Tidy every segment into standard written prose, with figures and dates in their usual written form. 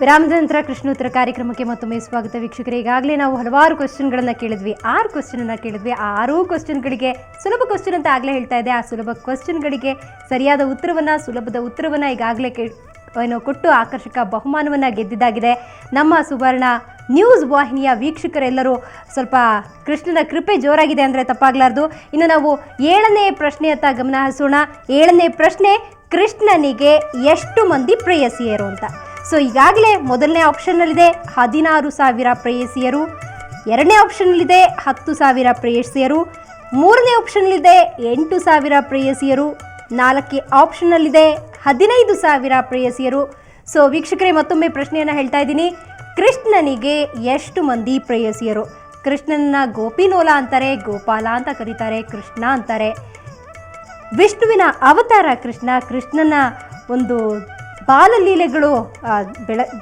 ವಿರಾಮದ ನಂತರ ಕೃಷ್ಣೋತ್ತರ ಕಾರ್ಯಕ್ರಮಕ್ಕೆ ಮತ್ತೊಮ್ಮೆ ಸ್ವಾಗತ ವೀಕ್ಷಕರೇ. ಈಗಾಗಲೇ ನಾವು ಹಲವಾರು ಕ್ವಶನ್ಗಳನ್ನು ಕೇಳಿದ್ವಿ, 6 ಕ್ವಶನನ್ನು ಕೇಳಿದ್ವಿ. ಆ 6 ಕ್ವಶನ್ಗಳಿಗೆ ಸುಲಭ ಕ್ವಶನ್ ಅಂತ ಆಗಲೇ ಹೇಳ್ತಾ ಇದೆ. ಆ ಸುಲಭ ಕ್ವಶನ್ಗಳಿಗೆ ಸರಿಯಾದ ಉತ್ತರವನ್ನು, ಸುಲಭದ ಉತ್ತರವನ್ನು ಈಗಾಗಲೇ ಕೊಟ್ಟು ಆಕರ್ಷಕ ಬಹುಮಾನವನ್ನು ಗೆದ್ದಿದ್ದಾಗಿದೆ ನಮ್ಮ ಸುವರ್ಣ ನ್ಯೂಸ್ ವಾಹಿನಿಯ ವೀಕ್ಷಕರೆಲ್ಲರೂ. ಸ್ವಲ್ಪ ಕೃಷ್ಣನ ಕೃಪೆ ಜೋರಾಗಿದೆ ಅಂದರೆ ತಪ್ಪಾಗಲಾರ್ದು. ಇನ್ನು ನಾವು 7ನೇ ಪ್ರಶ್ನೆಯತ್ತ ಗಮನ ಹರಿಸೋಣ. 7ನೇ ಪ್ರಶ್ನೆ, ಕೃಷ್ಣನಿಗೆ ಎಷ್ಟು ಮಂದಿ ಪ್ರೇಯಸಿಯರು ಅಂತ. ಸೊ ಈಗಾಗಲೇ ಮೊದಲನೇ ಆಪ್ಷನ್ನಲ್ಲಿದೆ 16,000 ಪ್ರೇಯಸಿಯರು, 2ನೇ ಆಪ್ಷನ್ನಲ್ಲಿದೆ 10,000 ಪ್ರೇಯಸಿಯರು, 3ನೇ ಆಪ್ಷನ್ನಲ್ಲಿದೆ 8,000 ಪ್ರೇಯಸಿಯರು, 4ನೇ ಆಪ್ಷನ್ನಲ್ಲಿದೆ 15,000 ಪ್ರೇಯಸಿಯರು. ಸೊ ವೀಕ್ಷಕರೇ, ಮತ್ತೊಮ್ಮೆ ಪ್ರಶ್ನೆಯನ್ನು ಹೇಳ್ತಾ ಇದ್ದೀನಿ. ಕೃಷ್ಣನಿಗೆ ಎಷ್ಟು ಮಂದಿ ಪ್ರೇಯಸಿಯರು? ಕೃಷ್ಣನ ಗೋಪಿನೋಲ ಅಂತಾರೆ, ಗೋಪಾಲ ಅಂತ ಕರೀತಾರೆ, ಕೃಷ್ಣ ಅಂತಾರೆ. ವಿಷ್ಣುವಿನ ಅವತಾರ ಕೃಷ್ಣ. ಕೃಷ್ಣನ ಒಂದು ಬಾಲಲೀಲೆಗಳು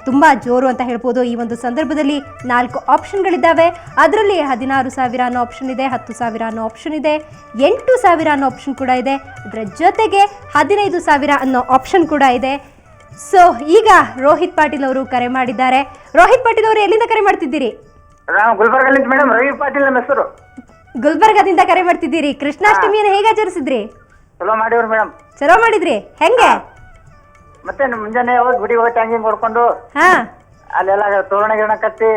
ತುಂಬ ಜೋರು ಅಂತ ಹೇಳ್ಬೋದು. ಈ ಒಂದು ಸಂದರ್ಭದಲ್ಲಿ 4 ಆಪ್ಷನ್ಗಳಿದ್ದಾವೆ. ಅದರಲ್ಲಿ 16,000 ಅನ್ನೋ ಆಪ್ಷನ್ ಇದೆ, 10,000 ಅನ್ನೋ ಆಪ್ಷನ್ ಇದೆ, 8,000 ಅನ್ನೋ ಆಪ್ಷನ್ ಕೂಡ ಇದೆ. ಅದರ ಜೊತೆಗೆ 15,000 ಅನ್ನೋ ಆಪ್ಷನ್ ಕೂಡ ಇದೆ. ಸೊ ಈಗ ರೋಹಿತ್ ಪಾಟೀಲ್ ಅವರು ಕರೆ ಮಾಡಿದ್ದಾರೆ. ರೋಹಿತ್ ಪಾಟೀಲ್ ಅವರು ಎಲ್ಲಿಂದ ಕರೆ ಮಾಡ್ತಿದ್ದೀರಿ? ಗುಲ್ಬರ್ಗದಿಂದ ಮೇಡಮ್. ರವಿ ಪಾಟೀಲ್ ನಮ್ಮ ಹೆಸರು. ಗುಲ್ಬರ್ಗದಿಂದ ಕರೆ ಮಾಡ್ತಿದ್ದೀರಿ. ಕೃಷ್ಣಾಷ್ಟಮಿಯನ್ನು ಹೇಗೆ ಆಚರಿಸಿದ್ರಿ? ಚಲೋ ಮಾಡಿವ್ರಿ ಮೇಡಮ್. ಚಲೋ ಮಾಡಿದ್ರಿ? ಹೆಂಗೆ? ಮತ್ತೆ ಮುಂಜಾನೆ ಹೋಗಿ ಗುಡಿಗೆ ಹೋಗಿ ಟ್ಯಾಂಗಿಂಗ್ ಹೊಡ್ಕೊಂಡು ಅಲ್ಲೆಲ್ಲ ತೋರಣ ಗಿರಣ ಕಟ್ಟಿ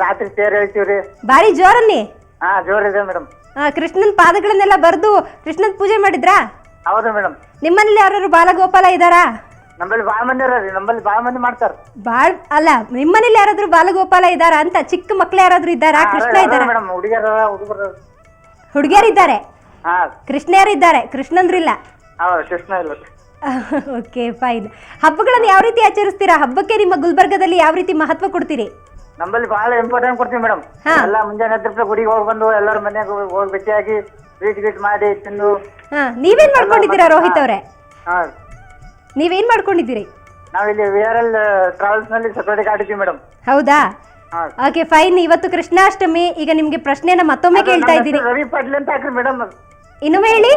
ರಾತ್ರಿ ತೇರ್ ಹೇಳ್ತೀವ್ರಿ. ಬಾರಿ ಜೋರಲ್ಲಿ? ಜೋರಿದೆ ಮೇಡಮ್. ಕೃಷ್ಣನ್ ಪಾದಗಳನ್ನೆಲ್ಲ ಬರೆದು ಕೃಷ್ಣನ್ ಪೂಜೆ ಮಾಡಿದ್ರಾ? ಹೌದು ಮೇಡಮ್. ನಿಮ್ಮನೇಲಿ ಯಾರು ಬಾಲಗೋಪಾಲ ಇದ್ದಾರಾ? ನಮ್ಮಲ್ಲಿ ಬಾಳ ಮಂದಿ ಇದಾರೆ. ನಮ್ಮಲ್ಲಿ ಬಾಳ ಮಂದಿ ಮಾಡ್ತಾರ. ಅಲ್ಲ, ನಿಮ್ಮನೇಲಿ ಯಾರಾದ್ರೂ ಬಾಲಗೋಪಾಲ ಇದ್ದಾರಾ ಅಂತ? ಚಿಕ್ಕ ಮಕ್ಳು ಯಾರಾದ್ರೂ ಇದ್ದಾರಾ? ಕೃಷ್ಣ ಇದ್ದಾರಾ? ಮೇಡಮ್ ಹುಡುಗಿಯರ ಹುಡುಗರು ಹುಡುಗಿಯರಿದ್ದಾರೆ, ಕೃಷ್ಣರು ಇದ್ದಾರೆ, ಕೃಷ್ಣಂದ್ರಿಲ್ಲ. ಹೌದು, ಕೃಷ್ಣ ಇಲ್ಲ. Okay, fine. ಹಬ್ಬಗಳನ್ನು ಯಾವ ರೀತಿ ಆಚರಿಸ್ತೀರಾ? ಹಬ್ಬಕ್ಕೆ ನಿಮ್ಮ ಗುಲ್ಬರ್ಗದಲ್ಲಿ ಯಾವ ರೀತಿ ಮಹತ್ವ ಕೊಡ್ತೀರಿ? ನಮ್ಮಲ್ಲಿ ಬಹಳ ಇಂಪಾರ್ಟೆಂಟ್ ಕೊಡ್ತೀವಿ ಮೇಡಮ್. ಎಲ್ಲ ಮುಂಜಾನೆ ಎದ್ದ ಗುಡಿಗೆ ಹೋಗಿ ಬಂದು ಎಲ್ಲರ ಮನೆಯಾಗ ಹೋಗಿ ಭೇಟಿಯಾಗಿ ಸ್ವೀಟ್ ಗೀಟ್ ಮಾಡಿ ತಿಂದು. ನೀವೇನ್ ಮಾಡ್ಕೊಂಡಿದ್ದೀರಾ ರೋಹಿತ್ ಅವರೇ? ನೀವೇನ್ ಮಾಡ್ಕೊಂಡಿದ್ದೀರಿ? ನಾವಿಲ್ಲಿ VRL ಟ್ರಾವೆಲ್ಸ್ ನಲ್ಲಿ ಸೆಕ್ಯೂರಿಟಿ ಗಾರ್ಡ್ ಇದ್ದೀವಿ ಮೇಡಮ್. ಹೌದಾ? Okay, fine. ಇವತ್ತು ಕೃಷ್ಣಾಷ್ಟಮಿ. ಈಗ ನಿಮ್ಗೆ ಪ್ರಶ್ನೆಯನ್ನ ಮತ್ತೊಮ್ಮೆ ಕೇಳ್ತಾ ಇದ್ದೀನಿ. ರವಿ ಪಾಟೀಲ್ ಅಂತ ಹಾಕ್ರಿ ಮೇಡಮ್. ಇನ್ನೊಮ್ಮೆ ಹೇಳಿ.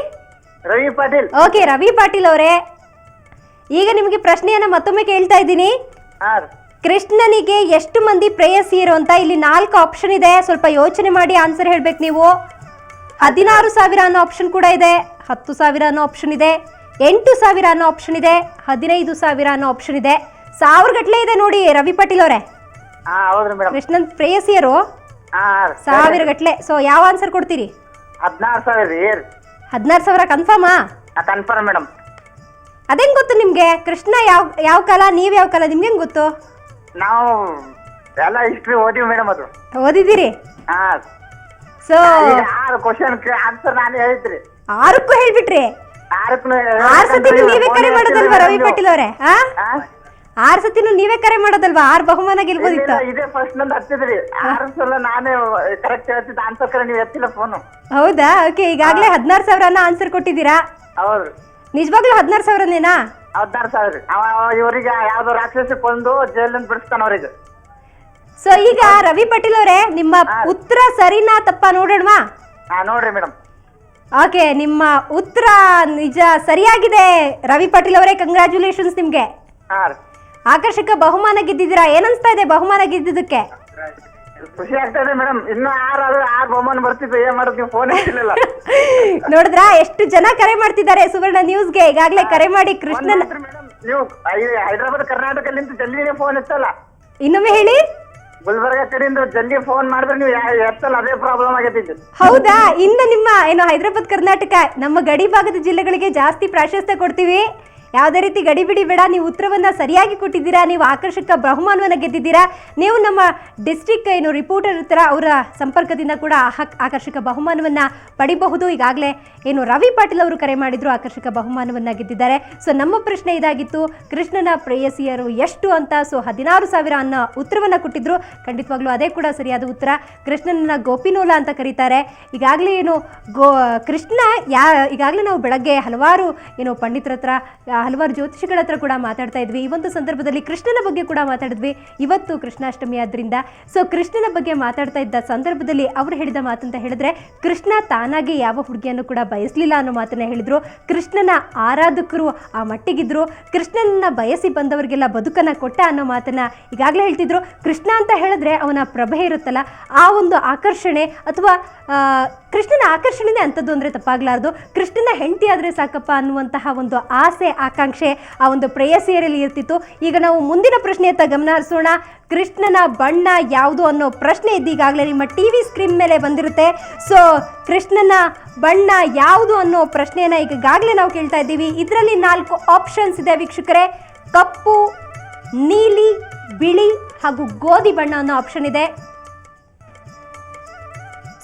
ರವಿ ಪಾಟೀಲ್. ಓಕೆ, ರವಿ ಪಾಟೀಲ್ ಅವರೇ, ಈಗ ನಿಮಗೆ ಪ್ರಶ್ನೆಯನ್ನ ಮತ್ತೊಮ್ಮೆ ಕೇಳ್ತಾ ಇದ್ದೀನಿ. ಕೃಷ್ಣನಿಗೆ ಎಷ್ಟು ಮಂದಿ ಪ್ರೇಯಸಿಯರು ಅಂತ ಇಲ್ಲಿ 4 ಆಪ್ಷನ್ ಇದೆ. ಸ್ವಲ್ಪ ಯೋಚನೆ ಮಾಡಿ ಆನ್ಸರ್ ಹೇಳ್ಬೇಕು ನೀವು. 16,000 ಅನ್ನೋ ಆಪ್ಷನ್ ಕೂಡ ಇದೆ, 10,000 ಅನ್ನೋ ಆಪ್ಷನ್ ಇದೆ, 8,000 ಅನ್ನೋ ಆಪ್ಷನ್ ಇದೆ, 15,000 ಅನ್ನೋ ಆಪ್ಷನ್ ಇದೆ. 1000 ಗಟ್ಲೆ ಇದೆ ನೋಡಿ ರವಿ ಪಾಟೀಲ್ ಅವರೇ. ಕೃಷ್ಣನ್ ಪ್ರೇಯಸಿಯರು 1000 ಗಟ್ಲೆ. ಸೊ ಯಾವ ಆನ್ಸರ್ ಕೊಡ್ತೀರಿ? 16,000. 16,000 ಕನ್ಫರ್ಮಾ? Confirm madam. ಅದೇನ್ ಗೊತ್ತು ನಿಮ್ಗೆ? ಕೃಷ್ಣ ಯಾವ ಕಾಲ, ನೀವ್ ಯಾವ ಕಾಲ, ನಿಮ್ಗೆ ಹೆಂಗ್ ಗೊತ್ತು? ನಾವು ಎಲ್ಲ ಹಿಸ್ಟ್ರಿ ಓದಿವಿ ಮೇಡಮ್. ಅದು ಓದಿದ್ದೀರಿ? ಸೊ 6 ಕ್ವಶನ್ ಆನ್ಸರ್ ನಾನು ಹೇಳಿದ್ರಿ. 6ಕ್ಕೂ ಹೇಳ್ಬಿಟ್ರಿ? 6 ಸತಿನೂ ನೀವೇ ಕರೆ ಮಾಡೋದಲ್ವಾ ರವಿ ಪಾಟೀಲ್ ಅವರೇ? 6 ಸತಿನೂ ನೀವೇ ಕರೆ ಮಾಡೋದಲ್ವಾ? 6 ಬಹುಮಾನ ಗೆಲ್ಬೋದಿತ್ತು. ಇದೇ ಫಸ್ಟ್ ನಂದು ಹತ್ತಿದ್ರಿ. 6 ಸಲ ನಾನೇ ಕರೆಕ್ಟ್ ಹೇಳ್ತಿದ್ದೆ ಆನ್ಸರ್, ಕರೆ ನೀವು ಎತ್ತಿಲ್ಲ ಫೋನು. ಹೌದಾ? ಓಕೆ, ಈಗಾಗಲೇ 16,000 ಆನ್ಸರ್ ಕೊಟ್ಟಿದ್ದೀರಾ? ಹೌದು. ನಿಜವಾಗ್ಲೂ 16,000ನೇನಾ? 16,000. ಇವರಿಗೆ ಯಾವ್ದೋ ರಾಕ್ಷಸ ಕೊಂದು ಜೈಲಿಂದ ಬಿಡಿಸ್ತಾನ ಅವ್ರಿಗೆ. ಸೊ ಈಗ ರವಿ ಪಾಟೀಲ್ ಅವರೇ, ನಿಮ್ಮ ಉತ್ತರ ಸರಿನಾ ತಪ್ಪಾ ನೋಡೋಣವಾ? ನೋಡ್ರಿ ಮೇಡಮ್. ಓಕೆ, ನಿಮ್ಮ ಉತ್ತರ ನಿಜ ಸರಿಯಾಗಿದೆ ರವಿ ಪಾಟೀಲ್ ಅವರೇ. ಕಂಗ್ರ್ಯಾಚುಲೇಷನ್ಸ್ ನಿಮ್ಗೆ. ಆಕರ್ಷಕ ಬಹುಮಾನ ಗೆದ್ದಿದ್ದೀರಾ. ಏನನ್ಸ್ತಾ ಇದೆ ಬಹುಮಾನ ಗೆದ್ದಿದ್ದಕ್ಕೆ? ಖುಷಿ ಆಗ್ತಾ ಇದೆ ಮೇಡಮ್. ಇನ್ನು 6 ಬಹುಮಾನ ಬರ್ತಿತ್ತು. ಏನ್ ಮಾಡೋದು, ನೀವು ಫೋನ್ ಇರ್ಲಿಲ್ಲ. ನೋಡಿದ್ರಾ ಎಷ್ಟು ಜನ ಕರೆ ಮಾಡ್ತಿದ್ದಾರೆ ಸುವರ್ಣ ನ್ಯೂಸ್ಗೆ. ಈಗಾಗಲೇ ಕರೆ ಮಾಡಿ ಕೃಷ್ಣನ್. ನೀವು ಹೈದರಾಬಾದ್ ಕರ್ನಾಟಕದಿಂದ ಜಲ್ದಿನೇ ಫೋನ್ ಎತ್ತಲ್ಲ. ಇನ್ನೊಮ್ಮೆ ಹೇಳಿ. ಗುಲ್ಬರ್ಗ ಕಡೆಯಿಂದ ಜಲ್ದಿ ಫೋನ್ ಮಾಡಿದ್ರೆ ನೀವು ಎತ್ತಲ್ಲ, ಅದೇ ಪ್ರಾಬ್ಲಮ್ ಆಗೈತಿ. ಹೌದಾ? ಇನ್ನು ನಿಮ್ಮ ಹೈದರಾಬಾದ್ ಕರ್ನಾಟಕ ನಮ್ಮ ಗಡಿ ಭಾಗದ ಜಿಲ್ಲೆಗಳಿಗೆ ಜಾಸ್ತಿ ಪ್ರಾಶಸ್ತ್ಯ ಕೊಡ್ತೀವಿ. ಯಾವುದೇ ರೀತಿ ಗಡಿಬಿಡಿ ಬೇಡ. ನೀವು ಉತ್ತರವನ್ನು ಸರಿಯಾಗಿ ಕೊಟ್ಟಿದ್ದೀರಾ. ನೀವು ಆಕರ್ಷಕ ಬಹುಮಾನವನ್ನು ಗೆದ್ದಿದ್ದೀರಾ. ನೀವು ನಮ್ಮ ಡಿಸ್ಟ್ರಿಕ್ಟ್ ರಿಪೋರ್ಟರ್ ಇರ್ತಾರ, ಅವರ ಸಂಪರ್ಕದಿಂದ ಕೂಡ ಆಕರ್ಷಕ ಬಹುಮಾನವನ್ನು ಪಡಿಬಹುದು. ಈಗಾಗಲೇ ರವಿ ಪಾಟೀಲ್ ಅವರು ಕರೆ ಮಾಡಿದ್ರು, ಆಕರ್ಷಕ ಬಹುಮಾನವನ್ನು ಗೆದ್ದಿದ್ದಾರೆ. ಸೊ ನಮ್ಮ ಪ್ರಶ್ನೆ ಇದಾಗಿತ್ತು, ಕೃಷ್ಣನ ಪ್ರೇಯಸಿಯರು ಎಷ್ಟು ಅಂತ. ಸೊ 16,000 ಅನ್ನೋ ಉತ್ತರವನ್ನು ಕೊಟ್ಟಿದ್ರು. ಖಂಡಿತವಾಗ್ಲೂ ಅದೇ ಕೂಡ ಸರಿಯಾದ ಉತ್ತರ. ಕೃಷ್ಣನ ಗೋಪಿನೋಲ ಅಂತ ಕರೀತಾರೆ. ಈಗಾಗಲೇ ಕೃಷ್ಣ ಈಗಾಗಲೇ ನಾವು ಬೆಳಗ್ಗೆ ಹಲವಾರು ಪಂಡಿತರ ಹತ್ರ ಹಲವಾರು ಜ್ಯೋತಿಷಿಗಳ ಹತ್ರ ಕೂಡ ಮಾತಾಡ್ತಾ ಇದ್ವಿ. ಈ ಒಂದು ಸಂದರ್ಭದಲ್ಲಿ ಕೃಷ್ಣನ ಬಗ್ಗೆ ಕೂಡ ಮಾತಾಡಿದ್ವಿ. ಇವತ್ತು ಕೃಷ್ಣಾಷ್ಟಮಿ ಆದ್ರಿಂದ ಸೊ ಕೃಷ್ಣನ ಬಗ್ಗೆ ಮಾತಾಡ್ತಾ ಇದ್ದ ಸಂದರ್ಭದಲ್ಲಿ ಅವರು ಹೇಳಿದ ಮಾತಂತ ಹೇಳಿದ್ರೆ, ಕೃಷ್ಣ ತಾನಾಗಿ ಯಾವ ಹುಡುಗಿಯನ್ನು ಕೂಡ ಬಯಸಲಿಲ್ಲ ಅನ್ನೋ ಮಾತನ್ನ ಹೇಳಿದ್ರು. ಕೃಷ್ಣನ ಆರಾಧಕರು ಆ ಮಟ್ಟಿಗಿದ್ರು, ಕೃಷ್ಣನನ್ನ ಬಯಸಿ ಬಂದವರಿಗೆಲ್ಲ ಬದುಕನ್ನ ಕೊಟ್ಟ ಅನ್ನೋ ಮಾತನ್ನ ಈಗಾಗಲೇ ಹೇಳ್ತಿದ್ರು. ಕೃಷ್ಣ ಅಂತ ಹೇಳಿದ್ರೆ ಅವನ ಪ್ರಭೆ ಇರುತ್ತಲ್ಲ, ಆ ಒಂದು ಆಕರ್ಷಣೆ ಅಥವಾ ಕೃಷ್ಣನ ಆಕರ್ಷಣೆನೇ ಅಂಥದ್ದು ಅಂದರೆ ತಪ್ಪಾಗಲಾರ್ದು. ಕೃಷ್ಣನ ಹೆಂಡತಿ ಆದರೆ ಸಾಕಪ್ಪ ಅನ್ನುವಂತಹ ಒಂದು ಆಸೆ ಆಕಾಂಕ್ಷೆ ಆ ಒಂದು ಪ್ರೇಯಸಿಯರಲ್ಲಿ ಇರ್ತಿತ್ತು. ಈಗ ನಾವು ಮುಂದಿನ ಪ್ರಶ್ನೆಯತ್ತ ಗಮನ ಹರಿಸೋಣ. ಕೃಷ್ಣನ ಬಣ್ಣ ಯಾವುದು ಅನ್ನೋ ಪ್ರಶ್ನೆ ಇದ್ದೀಗಾಗಲೇ ನಿಮ್ಮ ಟಿವಿ ಸ್ಕ್ರೀನ್ ಮೇಲೆ ಬಂದಿರುತ್ತೆ. ಸೊ ಕೃಷ್ಣನ ಬಣ್ಣ ಯಾವುದು ಅನ್ನೋ ಪ್ರಶ್ನೆಯನ್ನು ಈಗಾಗಲೇ ನಾವು ಕೇಳ್ತಾ ಇದ್ದೀವಿ. ಇದರಲ್ಲಿ 4 ಆಪ್ಷನ್ಸ್ ಇದೆ ವೀಕ್ಷಕರೇ. ಕಪ್ಪು, ನೀಲಿ, ಬಿಳಿ ಹಾಗೂ ಗೋಧಿ ಬಣ್ಣ ಅನ್ನೋ ಆಪ್ಷನ್ ಇದೆ.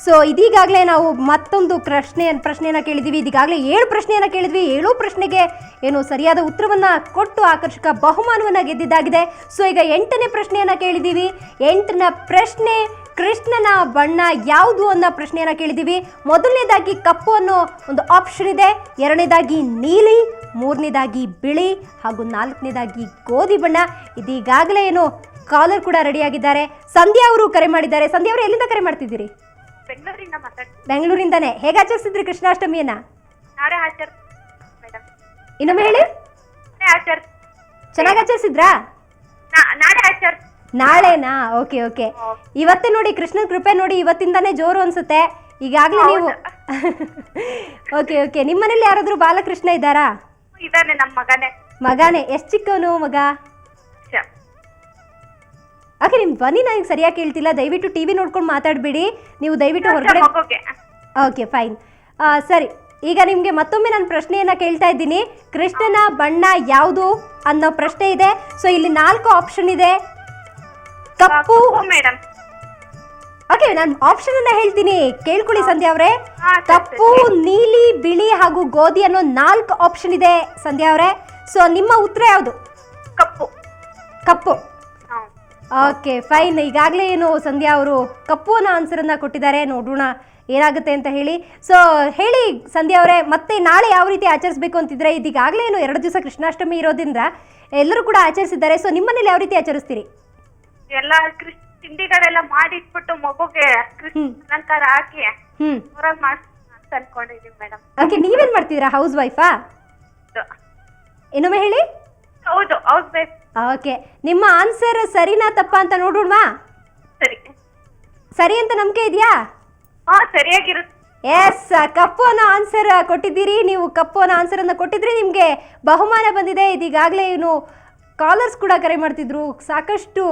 ಸೊ ಇದೀಗಾಗಲೇ ನಾವು ಮತ್ತೊಂದು ಪ್ರಶ್ನೆಯನ್ನು ಕೇಳಿದ್ದೀವಿ. ಇದೀಗಾಗಲೇ 7 ಪ್ರಶ್ನೆಯನ್ನು ಕೇಳಿದ್ವಿ. 7 ಪ್ರಶ್ನೆಗೆ ಏನು ಸರಿಯಾದ ಉತ್ತರವನ್ನು ಕೊಟ್ಟು ಆಕರ್ಷಕ ಬಹುಮಾನವನ್ನು ಗೆದ್ದಿದ್ದಾಗಿದೆ. ಸೊ ಈಗ 8ನೇ ಪ್ರಶ್ನೆಯನ್ನು ಕೇಳಿದ್ದೀವಿ. 8ನೇ ಪ್ರಶ್ನೆ, ಕೃಷ್ಣನ ಬಣ್ಣ ಯಾವುದು ಅನ್ನೋ ಪ್ರಶ್ನೆಯನ್ನು ಕೇಳಿದ್ದೀವಿ. ಮೊದಲನೇದಾಗಿ ಕಪ್ಪು ಅನ್ನೋ ಒಂದು ಆಪ್ಷನ್ ಇದೆ, 2ನೇದಾಗಿ ನೀಲಿ, 3ನೇದಾಗಿ ಬಿಳಿ ಹಾಗೂ 4ನೇದಾಗಿ ಗೋಧಿ ಬಣ್ಣ. ಇದೀಗಾಗಲೇ ಏನು ಕಾಲರ್ ಕೂಡ ರೆಡಿಯಾಗಿದ್ದಾರೆ. ಸಂಧ್ಯಾ ಅವರು ಕರೆ ಮಾಡಿದ್ದಾರೆ. ಸಂಧ್ಯಾ ಅವರು ಎಲ್ಲಿಂದ ಕರೆ ಮಾಡ್ತಿದ್ದೀರಿ? ಬೆಂಗಳೂರಿಂದಾನೆ. ಹೇಗೆ ಆಚರಿಸಿದ್ರಿ ಕೃಷ್ಣಾಷ್ಟಮಿಯನ್ನ? ಇನ್ನೊಮ್ಮೆ ಹೇಳಿ. ಚೆನ್ನಾಗಿ ಆಚರಿಸಿದ್ರಾ? ನಾಳೆನಾ? Okay okay. ಇವತ್ತೇ ನೋಡಿ ಕೃಷ್ಣನ ಕೃಪೆ ನೋಡಿ ಇವತ್ತಿಂದಾನೇ ಜೋರು ಅನ್ಸುತ್ತೆ. ಈಗಾಗಲೇ ನೀವು ಓಕೆ ಓಕೆ. ನಿಮ್ಮ ಮನೇಲಿ ಯಾರಾದ್ರೂ ಬಾಲಕೃಷ್ಣ ಇದ್ದಾರಾ? ಇದಾನೆ, ನಮ್ಮ ಮಗನೇ. ಎಷ್ಟು ಚಿಕ್ಕವನು ಮಗ? ಓಕೆ, ನಿಮ್ಮ ಧ್ವನಿ ನನಗೆ ಸರಿಯಾಗಿ ಕೇಳ್ತಿಲ್ಲ. ದಯವಿಟ್ಟು ಟಿವಿ ನೋಡ್ಕೊಂಡು ಮಾತಾಡಬೇಡಿ. ನೀವು ದಯವಿಟ್ಟು ಹೊರಗಡೆ. Okay fine. ಸರಿ, ಈಗ ನಿಮಗೆ ಮತ್ತೊಮ್ಮೆ ನಾನು ಪ್ರಶ್ನೆಯನ್ನು ಕೇಳ್ತಾ ಇದ್ದೀನಿ. ಕೃಷ್ಣನ ಬಣ್ಣ ಯಾವುದು ಅನ್ನೋ ಪ್ರಶ್ನೆ ಇದೆ. ಸೊ ಇಲ್ಲಿ 4 ಆಪ್ಷನ್ ಇದೆ. ಕಪ್ಪು. ಓಕೆ, ನಾನು ಆಪ್ಷನ್ ಅನ್ನ ಹೇಳ್ತೀನಿ, ಕೇಳ್ಕೊಳ್ಳಿ ಸಂಧ್ಯಾ ಅವರೇ. ಕಪ್ಪು, ನೀಲಿ, ಬಿಳಿ ಹಾಗೂ ಗೋಧಿ ಅನ್ನೋ 4 ಆಪ್ಷನ್ ಇದೆ ಸಂಧ್ಯಾ ಅವರೇ. ಸೊ ನಿಮ್ಮ ಉತ್ತರ ಯಾವುದು? ಕಪ್ಪು. Okay fine. ಈಗಾಗಲೇ ಏನು ಸಂಧ್ಯಾ ಅವರು ಕಪ್ಪು ಅನ್ನೋ ಆನ್ಸರನ್ನು ಕೊಟ್ಟಿದ್ದಾರೆ. ನೋಡೋಣ ಏನಾಗುತ್ತೆ ಅಂತ ಹೇಳಿ. ಸೊ ಹೇಳಿ ಸಂಧ್ಯಾ ಅವರೇ, ಮತ್ತೆ ನಾಳೆ ಯಾವ ರೀತಿ ಆಚರಿಸಬೇಕು ಅಂತಿದ್ರೆ? ಇದೀಗಾಗಲೇ ಏನು 2 ದಿವಸ ಕೃಷ್ಣಾಷ್ಟಮಿ ಇರೋದ್ರಿಂದ ಎಲ್ಲರೂ ಕೂಡ ಆಚರಿಸಿದ್ದಾರೆ. ಸೊ ನಿಮ್ಮನೇಲಿ ಯಾವ ರೀತಿ ಆಚರಿಸ್ತೀರಿ? ಎಲ್ಲ ತಿಂಡಿಗಳೆಲ್ಲ ಮಾಡಿಟ್ಬಿಟ್ಟು ಮಗುಗೆ ಅಲಂಕಾರ ಹಾಕಿ ಹೊರಗೆ ಅನ್ಕೊಂಡಿದೀವಿ ಮೇಡಮ್. ಓಕೆ, ನೀವೇನ್ ಮಾಡ್ತಿದ್ದೀರಾ? ಹೌಸ್ ವೈಫಾ? ಇನ್ನೊಮ್ಮೆ ಹೇಳಿ. ಹೌದು, ಹೌಸ್ ವೈಫ್. ಓಕೆ, ನಿಮ್ಮ ಆನ್ಸರ್ ಸರಿನಾ ತಪ್ಪಾ ಅಂತ ನೋಡೋಣವಾ? ಸರಿ ಅಂತ ನಂಬಿಕೆ ಇದೆಯಾ? ಸರಿಯಾಗಿರುತ್ತೆ. ಎಸ್, ಕಪ್ಪು ಅನ್ನೋ ಆನ್ಸರ್ ಕೊಟ್ಟಿದ್ದೀರಿ. ನೀವು ಕಪ್ಪು ಅನ್ನೋ ಆನ್ಸರ್ ಅನ್ನು ಕೊಟ್ಟಿದ್ರಿ, ನಿಮಗೆ ಬಹುಮಾನ ಬಂದಿದೆ. ಇದೀಗಾಗಲೇ ಏನು ಕಾಲರ್ಸ್ ಕೂಡ ಕರೆ ಮಾಡ್ತಿದ್ರು, ಸಾಕಷ್ಟು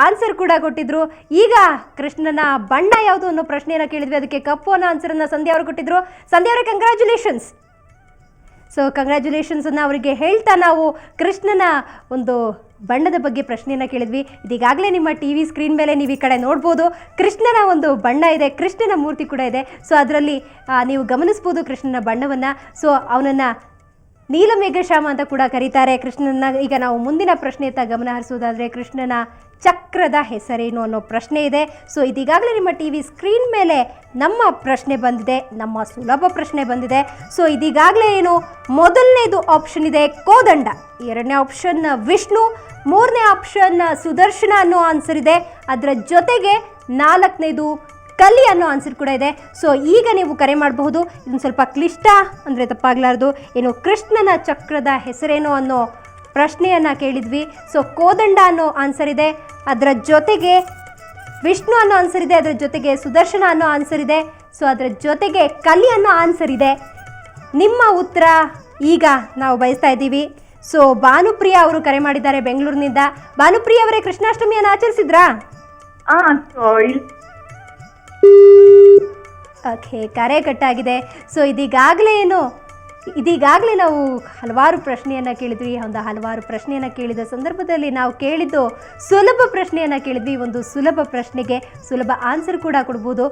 ಆನ್ಸರ್ ಕೂಡ ಕೊಟ್ಟಿದ್ರು. ಈಗ ಕೃಷ್ಣನ ಬಣ್ಣ ಯಾವುದು ಅನ್ನೋ ಪ್ರಶ್ನೆಯನ್ನು ಕೇಳಿದ್ವಿ, ಅದಕ್ಕೆ ಕಪ್ಪು ಅನ್ನೋ ಆನ್ಸರನ್ನು ಸಂಧ್ಯಾ ಅವರು ಕೊಟ್ಟಿದ್ರು. ಸಂಧ್ಯಾ ಅವರೇ ಕಂಗ್ರ್ಯಾಚುಲೇಷನ್ಸ್. ಸೊ ಕಂಗ್ರ್ಯಾಚುಲೇಷನ್ಸ್ ಅನ್ನು ಅವರಿಗೆ ಹೇಳ್ತಾ ನಾವು ಕೃಷ್ಣನ ಒಂದು ಬಣ್ಣದ ಬಗ್ಗೆ ಪ್ರಶ್ನೆಯನ್ನು ಕೇಳಿದ್ವಿ. ಇದೀಗಾಗಲೇ ನಿಮ್ಮ ಟಿವಿ ಸ್ಕ್ರೀನ್ ಮೇಲೆ ನೀವು ಈ ಕಡೆ ನೋಡ್ಬೋದು, ಕೃಷ್ಣನ ಒಂದು ಬಣ್ಣ ಇದೆ, ಕೃಷ್ಣನ ಮೂರ್ತಿ ಕೂಡ ಇದೆ. ಸೊ ಅದರಲ್ಲಿ ನೀವು ಗಮನಿಸ್ಬೋದು ಕೃಷ್ಣನ ಬಣ್ಣವನ್ನು. ಸೊ ಅವನನ್ನು ನೀಲಮೇಘಶ್ಯಾಮ ಅಂತ ಕೂಡ ಕರೀತಾರೆ ಕೃಷ್ಣನ. ಈಗ ನಾವು ಮುಂದಿನ ಪ್ರಶ್ನೆಯತ್ತ ಗಮನ ಹರಿಸೋದಾದರೆ, ಕೃಷ್ಣನ ಚಕ್ರದ ಹೆಸರೇನು ಅನ್ನೋ ಪ್ರಶ್ನೆ ಇದೆ. ಸೊ ಇದೀಗಾಗಲೇ ನಿಮ್ಮ ಟಿವಿ ಸ್ಕ್ರೀನ್ ಮೇಲೆ ನಮ್ಮ ಪ್ರಶ್ನೆ ಬಂದಿದೆ, ನಮ್ಮ ಸುಲಭ ಪ್ರಶ್ನೆ ಬಂದಿದೆ. ಸೊ ಇದೀಗಾಗಲೇ ಏನು ಮೊದಲನೇದು ಆಪ್ಷನ್ ಇದೆ ಕೋದಂಡ, 2ನೇ ಆಪ್ಷನ್ ವಿಷ್ಣು, 3ನೇ ಆಪ್ಷನ್ ಸುದರ್ಶನ ಅನ್ನೋ ಆನ್ಸರ್ ಇದೆ. ಅದರ ಜೊತೆಗೆ 4ನೇದು ಕಲಿ ಅನ್ನೋ ಆನ್ಸರ್ ಕೂಡ ಇದೆ. ಸೊ ಈಗ ನೀವು ಕರೆ ಮಾಡಬಹುದು. ಇದನ್ನು ಸ್ವಲ್ಪ ಕ್ಲಿಷ್ಟ ಅಂದರೆ ತಪ್ಪಾಗಲಾರ್ದು. ಏನು ಕೃಷ್ಣನ ಚಕ್ರದ ಹೆಸರೇನು ಅನ್ನೋ ಪ್ರಶ್ನೆಯನ್ನು ಕೇಳಿದ್ವಿ. ಸೊ ಕೋದಂಡ ಅನ್ನೋ ಆನ್ಸರ್ ಇದೆ, ಅದರ ಜೊತೆಗೆ ವಿಷ್ಣು ಅನ್ನೋ ಆನ್ಸರ್ ಇದೆ, ಅದರ ಜೊತೆಗೆ ಸುದರ್ಶನ ಅನ್ನೋ ಆನ್ಸರ್ ಇದೆ. ಸೊ ಅದರ ಜೊತೆಗೆ ಕಲಿ ಅನ್ನೋ ಆನ್ಸರ್ ಇದೆ. ನಿಮ್ಮ ಉತ್ತರ ಈಗ ನಾವು ಬಯಸ್ತಾ ಇದ್ದೀವಿ. ಸೊ ಭಾನುಪ್ರಿಯಾ ಅವರು ಕರೆ ಮಾಡಿದ್ದಾರೆ ಬೆಂಗಳೂರಿನಿಂದ. ಭಾನುಪ್ರಿಯಾ ಅವರೇ, ಕೃಷ್ಣಾಷ್ಟಮಿಯನ್ನು ಆಚರಿಸಿದ್ರಾ? ಓಕೆ, ಕರೆ ಕಟ್ಟಾಗಿದೆ. ಸೊ ಇದೀಗಾಗಲೇ ನಾವು ಹಲವಾರು ಪ್ರಶ್ನೆಯನ್ನು ಕೇಳಿದ್ವಿ. ಹಲವಾರು ಪ್ರಶ್ನೆಯನ್ನು ಕೇಳಿದ ಸಂದರ್ಭದಲ್ಲಿ ನಾವು ಕೇಳಿದ್ದು ಸುಲಭ ಪ್ರಶ್ನೆಯನ್ನು ಕೇಳಿದ್ವಿ. ಒಂದು ಸುಲಭ ಪ್ರಶ್ನೆಗೆ ಸುಲಭ ಆನ್ಸರ್ ಕೂಡ ಕೊಡ್ಬೋದು.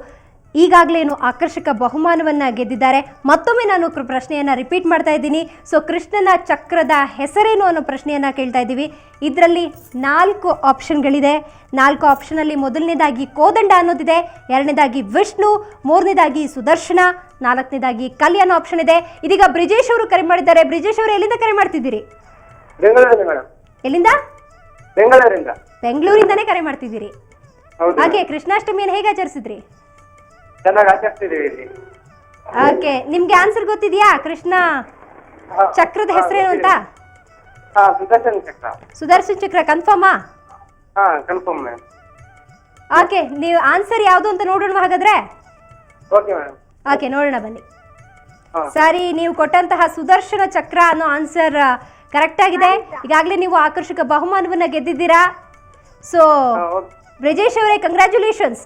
ಈಗಾಗಲೇ ಆಕರ್ಷಕ ಬಹುಮಾನವನ್ನು ಗೆದ್ದಿದ್ದಾರೆ. ಮತ್ತೊಮ್ಮೆ ನಾನು ಪ್ರಶ್ನೆಯನ್ನು ರಿಪೀಟ್ ಮಾಡ್ತಾ ಇದ್ದೀನಿ. ಸೊ ಕೃಷ್ಣನ ಚಕ್ರದ ಹೆಸರೇನು ಅನ್ನೋ ಪ್ರಶ್ನೆಯನ್ನು ಕೇಳ್ತಾ ಇದ್ದೀವಿ. ಇದರಲ್ಲಿ 4 ಆಪ್ಷನ್ಗಳಿದೆ. 4 ಆಪ್ಷನಲ್ಲಿ ಮೊದಲನೇದಾಗಿ ಕೋದಂಡ ಅನ್ನೋದಿದೆ, 2ನೇದಾಗಿ ವಿಷ್ಣು, 3ನೇದಾಗಿ ಸುದರ್ಶನ, 4ನೇದಾಗಿ ಕಲಿ ಅನ್ನೋ ಆಪ್ಷನ್ ಇದೆ. ಇದೀಗ ಬ್ರಿಜೇಶ್ ಅವರು ಕರೆ ಮಾಡಿದ್ದಾರೆ. ಬ್ರಿಜೇಶ್ ಅವರು ಎಲ್ಲಿಂದ ಕರೆ ಮಾಡ್ತಿದ್ದೀರಿ? ಬೆಂಗಳೂರಲ್ಲಿ ಮೇಡಮ್. ಎಲ್ಲಿಂದ? ಬೆಂಗಳೂರಿಂದ. ಬೆಂಗಳೂರಿಂದಾನೇ ಕರೆ ಮಾಡ್ತಿದ್ದೀರಿ. ಹೌದು. ಹಾಗೆ ಕೃಷ್ಣಾಷ್ಟಮಿಯನ್ನು ಹೇಗೆ ಆಚರಿಸಿದ್ರಿ? ಚೆನ್ನಾಗಿ ಆಚರಿಸ್ತಿದ್ದೀವಿ ಇಲ್ಲಿ. ಓಕೆ, ನಿಮ್ಗೆ ಆನ್ಸರ್ ಗೊತ್ತಿದೆಯಾ? ಕೃಷ್ಣ ಚಕ್ರದ ಹೆಸರೇನು ಅಂತ? ಸುದರ್ಶನ್ ಚಕ್ರ. ಸುದರ್ಶನ್ ಚಕ್ರ ಕನ್ಫರ್ಮಾ? Confirm ma'am. ಓಕೆ, ನೀವು ಆನ್ಸರ್ ಯಾವುದು ಅಂತ ನೋಡೋಣ ಹಾಗಾದ್ರೆ. Okay madam. ಓಕೆ, ನೋಡೋಣ ಬನ್ನಿ. ಸರಿ, ನೀವು ಕೊಟ್ಟಂತಹ ಸುದರ್ಶನ ಚಕ್ರ ಅನ್ನೋ ಆನ್ಸರ್ ಕರೆಕ್ಟ್ ಆಗಿದೆ. ಈಗಾಗಲೇ ನೀವು ಆಕರ್ಷಕ ಬಹುಮಾನವನ್ನ ಗೆದ್ದಿದ್ದೀರಾ. ಸೊ ಬ್ರಿಜೇಶ್ ಅವರೇ, congratulations.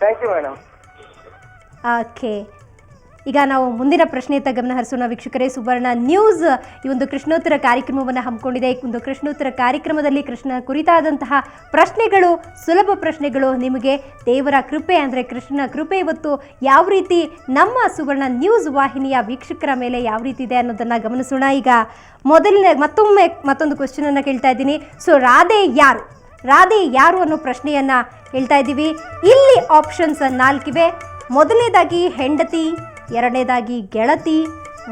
Thank you madam. Okay, ಈಗ ನಾವು ಮುಂದಿನ ಪ್ರಶ್ನೆಯತ್ತ ಗಮನ ಹರಿಸೋಣ ವೀಕ್ಷಕರೇ. ಸುವರ್ಣ ನ್ಯೂಸ್ ಈ ಒಂದು ಕೃಷ್ಣೋತ್ತರ ಕಾರ್ಯಕ್ರಮವನ್ನು ಹಮ್ಮಿಕೊಂಡಿದೆ. ಈ ಒಂದು ಕೃಷ್ಣೋತ್ತರ ಕಾರ್ಯಕ್ರಮದಲ್ಲಿ ಕೃಷ್ಣ ಕುರಿತಾದಂತಹ ಪ್ರಶ್ನೆಗಳು, ಸುಲಭ ಪ್ರಶ್ನೆಗಳು, ನಿಮಗೆ ದೇವರ ಕೃಪೆ ಅಂದರೆ ಕೃಷ್ಣನ ಕೃಪೆ ಇವತ್ತು ಯಾವ ರೀತಿ ನಮ್ಮ ಸುವರ್ಣ ನ್ಯೂಸ್ ವಾಹಿನಿಯ ವೀಕ್ಷಕರ ಮೇಲೆ ಯಾವ ರೀತಿ ಇದೆ ಅನ್ನೋದನ್ನು ಗಮನಿಸೋಣ. ಈಗ ಮತ್ತೊಂದು ಕ್ವೆಶ್ಚನನ್ನು ಕೇಳ್ತಾ ಇದ್ದೀನಿ. ಸೊ ರಾಧೆ ಯಾರು ಅನ್ನೋ ಪ್ರಶ್ನೆಯನ್ನು ಹೇಳ್ತಾ ಇದ್ದೀವಿ. ಇಲ್ಲಿ ಆಪ್ಷನ್ಸ್ 4 ಇವೆ. ಮೊದಲನೇದಾಗಿ ಹೆಂಡತಿ, ಎರಡನೇದಾಗಿ ಗೆಳತಿ,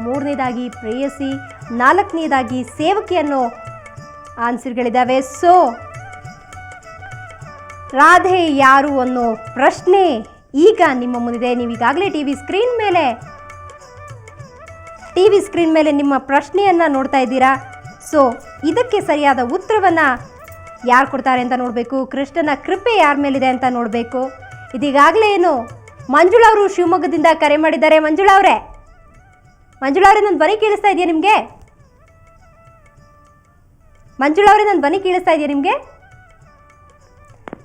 ಮೂರನೇದಾಗಿ ಪ್ರೇಯಸಿ, 4ನೇದಾಗಿ ಸೇವಕಿ ಅನ್ನೋ ಆನ್ಸರ್ಗಳಿದ್ದಾವೆ. ಸೊ ರಾಧೆ ಯಾರು ಅನ್ನೋ ಪ್ರಶ್ನೆ ಈಗ ನಿಮ್ಮ ಮುಂದಿದೆ. ನೀವು ಈಗಾಗಲೇ ಟಿವಿ ಸ್ಕ್ರೀನ್ ಮೇಲೆ ನಿಮ್ಮ ಪ್ರಶ್ನೆಯನ್ನು ನೋಡ್ತಾ ಇದ್ದೀರಾ. ಸೊ ಇದಕ್ಕೆ ಸರಿಯಾದ ಉತ್ತರವನ್ನು ಯಾರು ಕೊಡ್ತಾರೆ ಅಂತ ನೋಡಬೇಕು. ಕೃಷ್ಣನ ಕೃಪೆ ಯಾರ ಮೇಲಿದೆ ಅಂತ ನೋಡಬೇಕು. ಇದೀಗಾಗಲೇ ಏನು ಮಂಜುಳಾ ಅವರು ಶಿವಮೊಗ್ಗದಿಂದ ಕರೆ ಮಾಡಿದ್ದಾರೆ. ಮಂಜುಳಾ ಅವರೇ, ನನ್ನ ಧ್ವನಿ ಕೇಳಿಸ್ತಾ ಇದೆಯಾ ನಿಮಗೆ? ನನ್ನ ಧ್ವನಿ ಕೇಳಿಸ್ತಾ ಇದೆಯಾ ನಿಮಗೆ?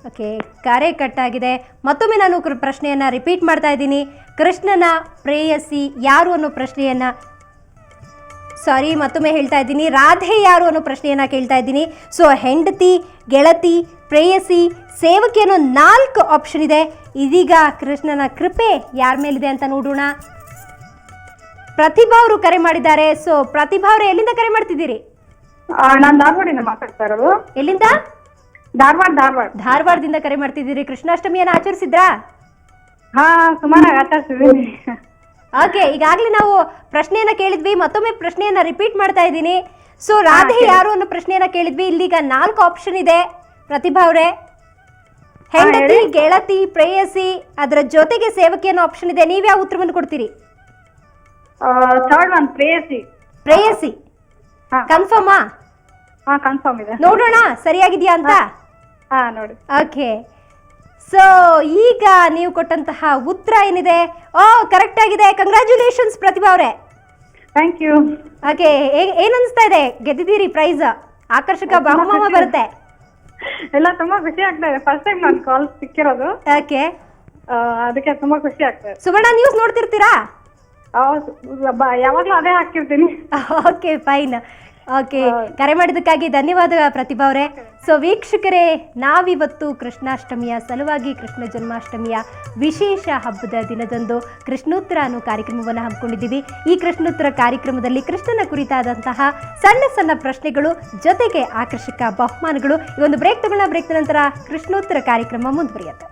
ಓಕೆ, ಕರೆ ಕಟ್ಟಾಗಿದೆ. ಮತ್ತೊಮ್ಮೆ ನಾನು ಪ್ರಶ್ನೆಯನ್ನು ರಿಪೀಟ್ ಮಾಡ್ತಾ ಇದ್ದೀನಿ. ಕೃಷ್ಣನ ಪ್ರೇಯಸಿ ಯಾರು ಅನ್ನೋ ಪ್ರಶ್ನೆಯನ್ನು ಮತ್ತೊಮ್ಮೆ ಹೇಳ್ತಾ ಇದ್ದೀನಿ. ರಾಧೆ ಯಾರು ಅನ್ನೋ ಪ್ರಶ್ನೆಯನ್ನು ಕೇಳ್ತಾ ಇದ್ದೀನಿ. ಸೊ ಹೆಂಡತಿ, ಗೆಳತಿ, ಪ್ರೇಯಸಿ, ಸೇವಕಿ ಅನ್ನೋ 4 ಆಪ್ಷನ್ ಇದೆ. ಇದೀಗ ಕೃಷ್ಣನ ಕೃಪೆ ಯಾರ ಮೇಲಿದೆ ಅಂತ ನೋಡೋಣ. ಪ್ರತಿಭಾ ಅವರು ಕರೆ ಮಾಡಿದ್ದಾರೆ. ಸೊ ಪ್ರತಿಭಾ ಅವರೇ, ಎಲ್ಲಿಂದ ಕರೆ ಮಾಡ್ತಿದ್ದೀರಿ? ನಾನು ಧಾರವಾಡಿಂದ ಮಾತಾಡ್ತಾ ಇರೋದು. ಎಲ್ಲಿಂದ? ಧಾರವಾಡದಿಂದ ಕರೆ ಮಾಡ್ತಿದ್ದೀರಿ. ಕೃಷ್ಣಾಷ್ಟಮಿಯನ್ನು ಆಚರಿಸಿದ್ರಾ? ಸುಮಾರಾಗಿ ಆಚರಿಸಿದ್ದೀನಿ. ಓಕೆ, ಈಗಾಗಲೇ ನಾವು ಪ್ರಶ್ನೆಯನ್ನ ಕೇಳಿದ್ವಿ. ಮತ್ತೊಮ್ಮೆ ಪ್ರಶ್ನೆಯನ್ನ ರಿಪೀಟ್ ಮಾಡ್ತಾ ಇದ್ದೀನಿ. ಸೊ ರಾಧೆ ಯಾರು ಅನ್ನೋ ಪ್ರಶ್ನೆಯನ್ನ ಕೇಳಿದ್ವಿ. ಇಲ್ಲಿಗ 4 ಆಪ್ಷನ್ ಇದೆ. ಪ್ರತಿಭಾ ಅವರೇ, ಹೆಂಡತಿ, ಗೆಳತಿ, ಪ್ರೇಯಸಿ, ಅದರ ಜೊತೆಗೆ ಸೇವಕಿ ಅನ್ನೋ ಆಪ್ಷನ್ ಇದೆ. ನೀವು ಯಾವ ಉತ್ತರವನ್ನು ಕೊಡ್ತೀರಿ? ಪ್ರೇಯಸಿ ಕನ್ಫರ್ಮಾ? ಕನ್ಫರ್ಮ್ ಇದೆ. ನೋಡೋಣ ಸರಿಯಾಗಿದೆಯಾ ಅಂತ. ನೋಡಿ. ಓಕೆ, ಸೊ ಈಗ ನೀವು ಕೊಟ್ಟಂತಹ ಉತ್ತರ ಏನಿದೆ, ಕರೆಕ್ಟ್ ಆಗಿದೆ. ಕಂಗ್ರ್ಯಾಚುಲೇಷನ್ಸ್ ಪ್ರತಿಭಾ ಅವರೇ. Thank you. ಓಕೆ, ಏನ್ ಅನಿಸ್ತಾ ಇದೆ? ಗೆದ್ದಿದ್ದೀರಿ ಪ್ರೈಸ್, ಆಕರ್ಷಕ ಬಹುಮಾನ ಬರುತ್ತೆ. ಎಲ್ಲ ತುಂಬಾ ಖುಷಿ ಆಗ್ತಾ ಇದೆ. ಫಸ್ಟ್ ಟೈಮ್ ನಾನು ಕಾಲ್ ಸಿಕ್ಕಿರೋದು. ಓಕೆ, ಅದಕ್ಕೆ ತುಂಬಾ ಖುಷಿ ಆಗ್ತಾ ಇದೆ. ಸುವರ್ಣ ನ್ಯೂಸ್ ನೋಡ್ತಿರ್ತೀರಾ? ಯಾವಾಗ್ಲೂ ಅದೇ ಹಾಕಿರ್ತೀನಿ. Okay, fine. ಓಕೆ, ಕರೆ ಮಾಡಿದ್ದಕ್ಕಾಗಿ ಧನ್ಯವಾದ ಪ್ರತಿಭಾ ಅವರೇ. ಸೊ ವೀಕ್ಷಕರೇ, ನಾವಿವತ್ತು ಕೃಷ್ಣಾಷ್ಟಮಿಯ ಸಲುವಾಗಿ, ಕೃಷ್ಣ ಜನ್ಮಾಷ್ಟಮಿಯ ವಿಶೇಷ ಹಬ್ಬದ ದಿನದಂದು ಕೃಷ್ಣೋತ್ತರ ಅನ್ನೋ ಕಾರ್ಯಕ್ರಮವನ್ನು ಹಮ್ಮಿಕೊಂಡಿದ್ದೀವಿ. ಈ ಕೃಷ್ಣೋತ್ತರ ಕಾರ್ಯಕ್ರಮದಲ್ಲಿ ಕೃಷ್ಣನ ಕುರಿತಾದಂತಹ ಸಣ್ಣ ಪ್ರಶ್ನೆಗಳು, ಜೊತೆಗೆ ಆಕರ್ಷಕ ಬಹುಮಾನಗಳು. ಈ ಒಂದು ಬ್ರೇಕ್ ತಗೊಳ್ಳೋಣ. ಬ್ರೇಕ್ ನಂತರ ಕೃಷ್ಣೋತ್ತರ ಕಾರ್ಯಕ್ರಮ ಮುಂದುವರಿಯುತ್ತೆ.